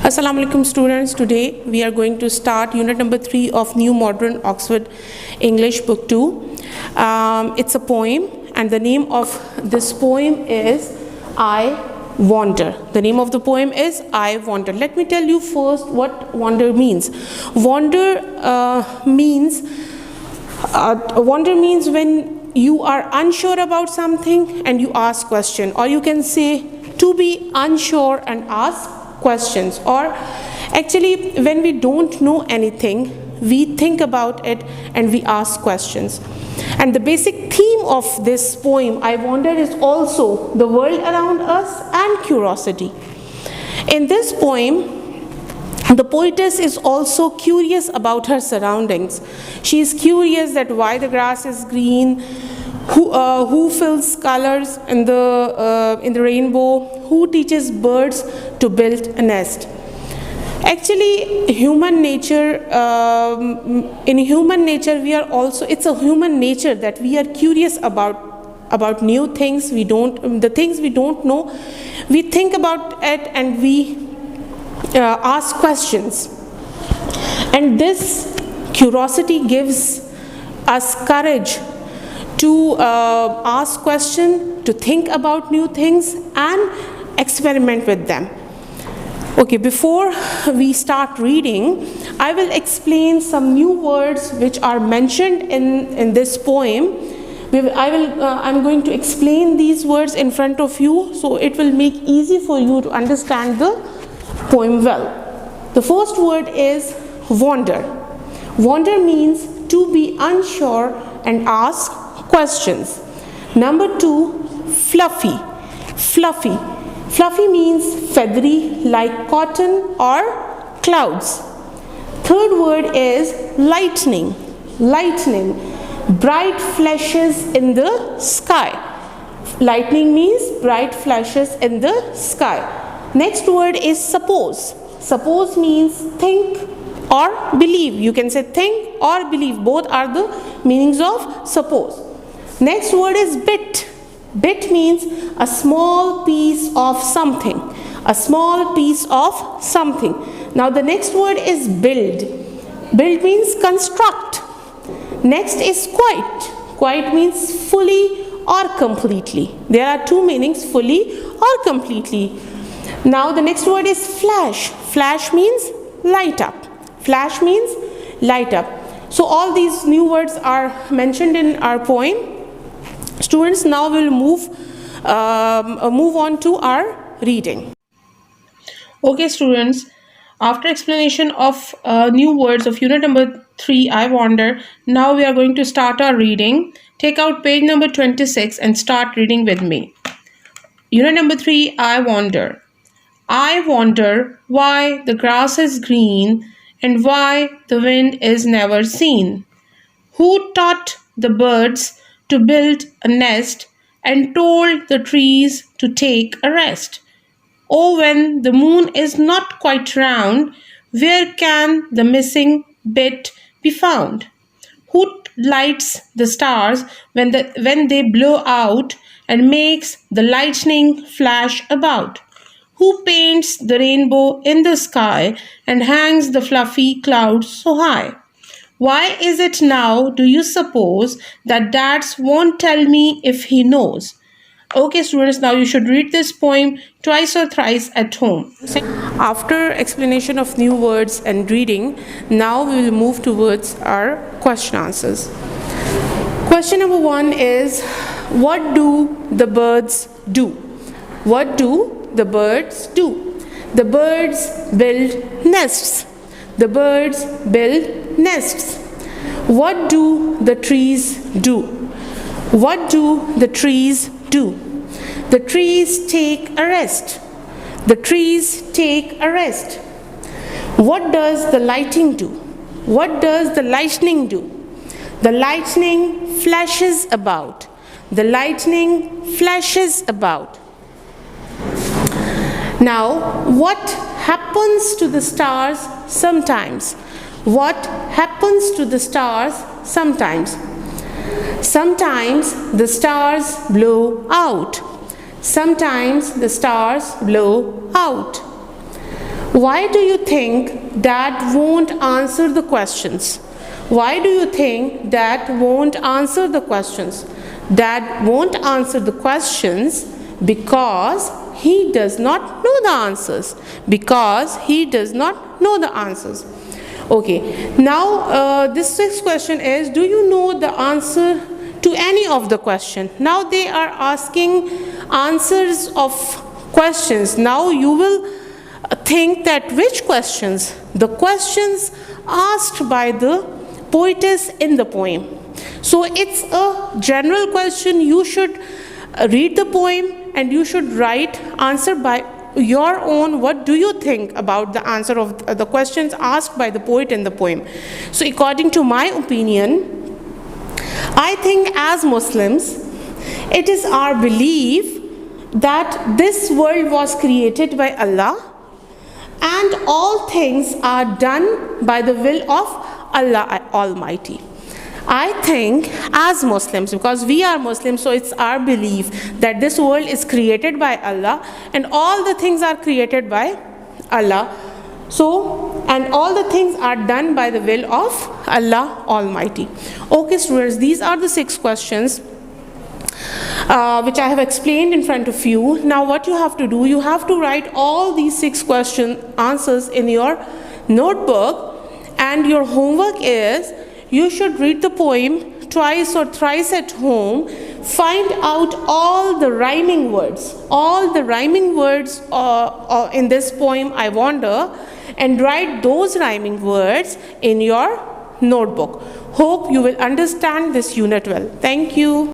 Assalamu alaikum students. Today we are going to start unit number 3 of New Modern Oxford English book 2. It's a poem and the name of this poem is I Wander. The name of the poem is I Wander. Let me tell you first what wander means. Wander means when you are unsure about something and you ask question, or you can say to be unsure and ask questions, or actually when we don't know anything we think about it and we ask questions. And the basic theme of this poem I Wander is also the world around us and curiosity. In this poem the poetess is also curious about her surroundings. She is curious that why the grass is green, who fills colors in the rainbow, who teaches birds to build a nest. Actually, human nature, in human nature, it's a human nature that we are curious about new things. The things we don't know, we think about it and we ask questions. And this curiosity gives us courage to ask questions, to think about new things and experiment with them. Okay, before we start reading, I will explain some new words which are mentioned in this poem. I'm going to explain these words in front of you, so it will make easy for you to understand the poem well. The first word is wander. Wander means to be unsure and ask questions. Number 2, fluffy. Fluffy. Fluffy means feathery like cotton or clouds. Third word is lightning. Lightning. Bright flashes in the sky. Lightning means bright flashes in the sky. Next word is suppose. Suppose means think or believe. You can say think or believe. Both are the meanings of suppose. Next word is bit. Bit means a small piece of something. A small piece of something. Now the next word is build. Build means construct. Next is quite. Quite means fully or completely. There are two meanings, fully or completely. Now the next word is flash. Flash means light up. Flash means light up. So all these new words are mentioned in our poem. Students, now we'll move on to our reading. Okay, students, after explanation of new words of unit number 3, I Wander, now we are going to start our reading. Take out page number 26 and start reading with me. Unit number 3, I Wander. I wonder why the grass is green and why the wind is never seen. Who taught the birds to build a nest and told the trees to take a rest? Oh, when the moon is not quite round, where can the missing bit be found? Who lights the stars when they blow out and makes the lightning flash about? Who paints the rainbow in the sky and hangs the fluffy clouds so high? Why is it now, do you suppose, that dads won't tell me if he knows? Okay, students, now you should read this poem twice or thrice at home. After explanation of new words and reading, now we will move towards our question answers. Question number 1 is, what do the birds do? What do the birds do? The birds build nests. The birds build nests. What do the trees do? What do the trees do? The trees take a rest. The trees take a rest. What does the lightning do? What does the lightning do? The lightning flashes about. The lightning flashes about. Now, what happens to the stars sometimes? What happens to the stars sometimes? Sometimes the stars blow out. Sometimes the stars blow out. Why do you think Dad won't answer the questions? Why do you think Dad won't answer the questions? Dad won't answer the questions because he does not know the answers. Because he does not know the answers. Okay, now this sixth question is, do you know the answer to any of the question? Now they are asking answers of questions. Now you will think that which questions? The questions asked by the poetess in the poem. So it's a general question. You should read the poem and you should write answer by your own. What do you think about the answer of the questions asked by the poet in the poem? So according to my opinion, I think as Muslims, it is our belief that this world was created by Allah and all things are done by the will of Allah Almighty. I think as Muslims, because we are Muslims, so it's our belief that this world is created by Allah and all the things are created by Allah. So, and all the things are done by the will of Allah Almighty. Okay, students, these are the 6 questions which I have explained in front of you. Now what you have to do, you have to write all these 6 question answers in your notebook, and your homework is you should read the poem twice or thrice at home, find out all the rhyming words in this poem I Wander, and write those rhyming words in your notebook. Hope you will understand this unit well. Thank you.